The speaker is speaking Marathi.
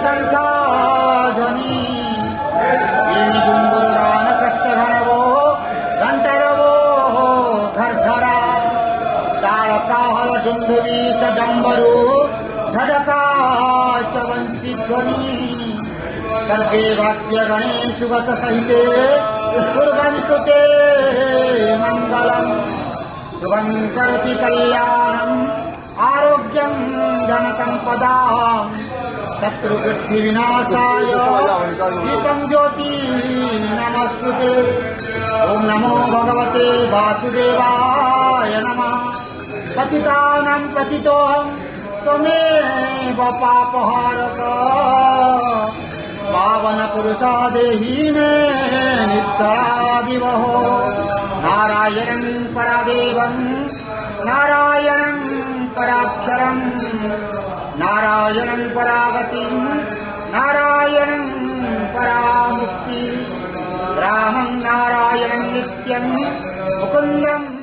शङ्खाध्वनि गुम्बुरान कष्टघनवो घण्टरवो घर्घरा ताळकाहल डुण्डुवी च डम्बरू धडका च वंशीध्वनि सर्वे वाद्यगणे सुगससहिते कुर्वन्तु ते मङ्गलम् शुभं करोति कल्याणम् आरोग्यं धनसम्पदाम् शत्रुबुद्धिविनाशाय दीपं ज्योति नमस्तुते। ॐ नमो भगवते वासुदेवाय नमः। पतितानां पतितोऽहं त्वमेव पापहारक पावनपुरुषा देहि मे निश्चलादिवहो। नारायणं परादेवं नारायणं पराक्षरं नारायणं परागतिं नारायणं परामुक्ति रामं नारायणं नित्यं मुकुन्दं